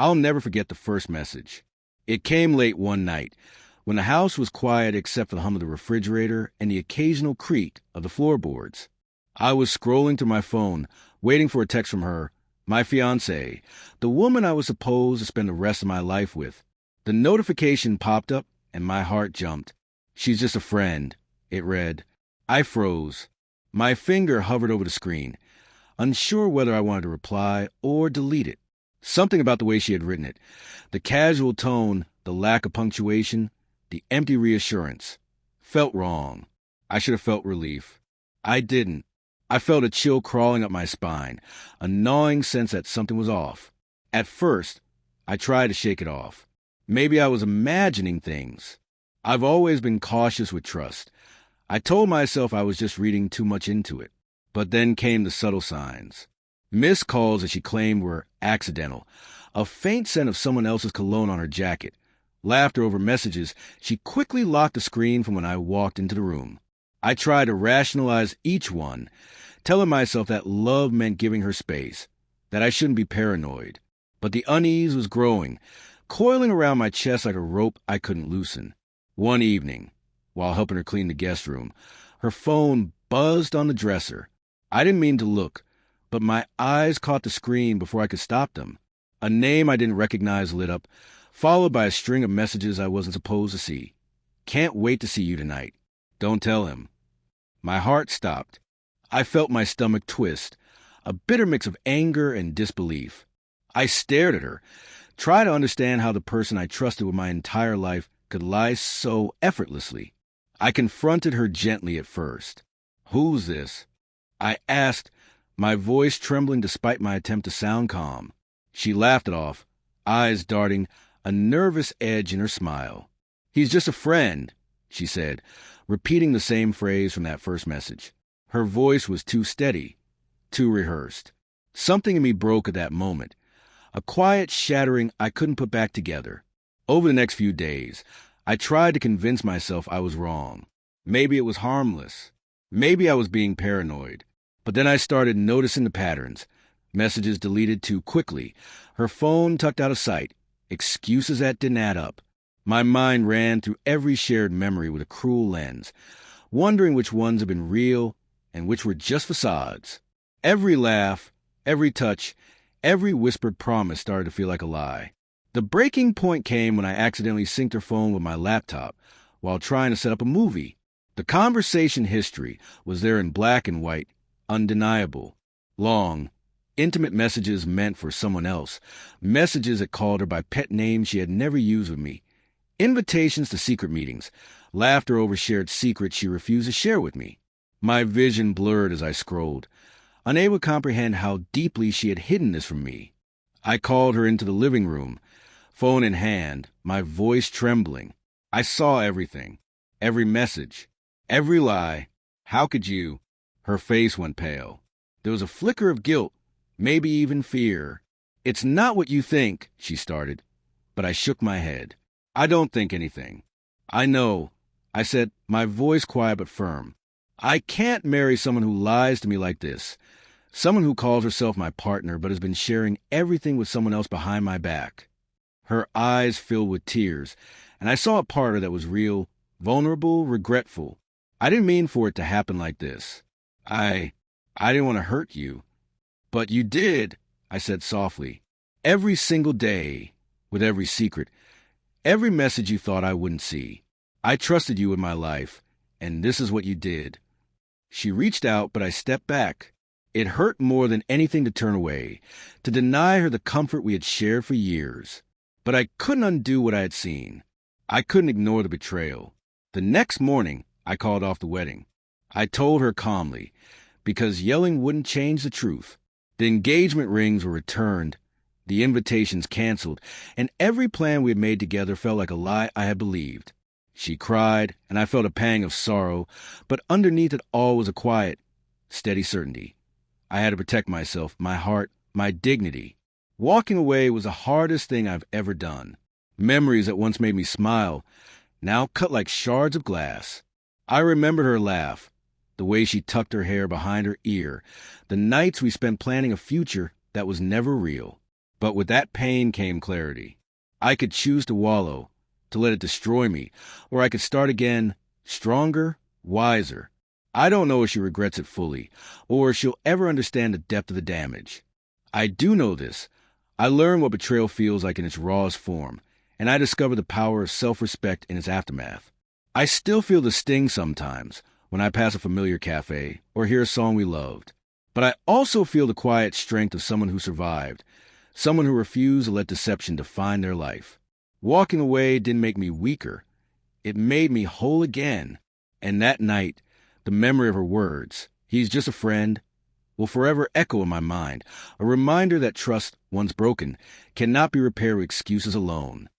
I'll never forget the first message. It came late one night, when the house was quiet except for the hum of the refrigerator and the occasional creak of the floorboards. I was scrolling through my phone, waiting for a text from her, my fiancée, the woman I was supposed to spend the rest of my life with. The notification popped up, and my heart jumped. "She's just a friend," it read. I froze. My finger hovered over the screen, unsure whether I wanted to reply or delete it. Something about the way she had written it, the casual tone, the lack of punctuation, the empty reassurance, felt wrong. I should have felt relief. I didn't. I felt a chill crawling up my spine, a gnawing sense that something was off. At first, I tried to shake it off. Maybe I was imagining things. I've always been cautious with trust. I told myself I was just reading too much into it. But then came the subtle signs. Missed calls that she claimed were accidental, a faint scent of someone else's cologne on her jacket, laughter over messages. She quickly locked the screen from when I walked into the room. I tried to rationalize each one, telling myself that love meant giving her space, that I shouldn't be paranoid. But the unease was growing, coiling around my chest like a rope I couldn't loosen. One evening, while helping her clean the guest room, her phone buzzed on the dresser. I didn't mean to look, but my eyes caught the screen before I could stop them. A name I didn't recognize lit up, followed by a string of messages I wasn't supposed to see. "Can't wait to see you tonight. Don't tell him." My heart stopped. I felt my stomach twist, a bitter mix of anger and disbelief. I stared at her, tried to understand how the person I trusted with my entire life could lie so effortlessly. I confronted her gently at first. "Who's this?" I asked, my voice trembling despite my attempt to sound calm. She laughed it off, eyes darting, a nervous edge in her smile. "He's just a friend," she said, repeating the same phrase from that first message. Her voice was too steady, too rehearsed. Something in me broke at that moment, a quiet shattering I couldn't put back together. Over the next few days, I tried to convince myself I was wrong. Maybe it was harmless. Maybe I was being paranoid. But then I started noticing the patterns. Messages deleted too quickly, her phone tucked out of sight, excuses that didn't add up. My mind ran through every shared memory with a cruel lens, wondering which ones had been real and which were just facades. Every laugh, every touch, every whispered promise started to feel like a lie. The breaking point came when I accidentally synced her phone with my laptop while trying to set up a movie. The conversation history was there in black and white, undeniable. Long, intimate messages meant for someone else, messages that called her by pet names she had never used with me, invitations to secret meetings, laughter over shared secrets she refused to share with me. My vision blurred as I scrolled, unable to comprehend how deeply she had hidden this from me. I called her into the living room, phone in hand, my voice trembling. I saw everything, every message, every lie. "How could you?" Her face went pale. There was a flicker of guilt, maybe even fear. "It's not what you think," she started, but I shook my head. "I don't think anything. I know," I said, my voice quiet but firm. "I can't marry someone who lies to me like this. Someone who calls herself my partner but has been sharing everything with someone else behind my back." Her eyes filled with tears, and I saw a part of her that was real, vulnerable, regretful. "I didn't mean for it to happen like this. I didn't want to hurt you." "But you did," I said softly. "Every single day, with every secret, every message you thought I wouldn't see. I trusted you with my life, and this is what you did." She reached out, but I stepped back. It hurt more than anything to turn away, to deny her the comfort we had shared for years. But I couldn't undo what I had seen. I couldn't ignore the betrayal. The next morning, I called off the wedding. I told her calmly, because yelling wouldn't change the truth. The engagement rings were returned, the invitations canceled, and every plan we had made together felt like a lie I had believed. She cried, and I felt a pang of sorrow, but underneath it all was a quiet, steady certainty. I had to protect myself, my heart, my dignity. Walking away was the hardest thing I've ever done. Memories that once made me smile, now cut like shards of glass. I remembered her laugh, the way she tucked her hair behind her ear, the nights we spent planning a future that was never real. But with that pain came clarity. I could choose to wallow, to let it destroy me, or I could start again, stronger, wiser. I don't know if she regrets it fully, or if she'll ever understand the depth of the damage. I do know this. I learned what betrayal feels like in its rawest form, and I discovered the power of self-respect in its aftermath. I still feel the sting sometimes when I pass a familiar cafe or hear a song we loved. But I also feel the quiet strength of someone who survived, someone who refused to let deception define their life. Walking away didn't make me weaker. It made me whole again. And that night, the memory of her words, "He's just a friend," will forever echo in my mind, a reminder that trust, once broken, cannot be repaired with excuses alone.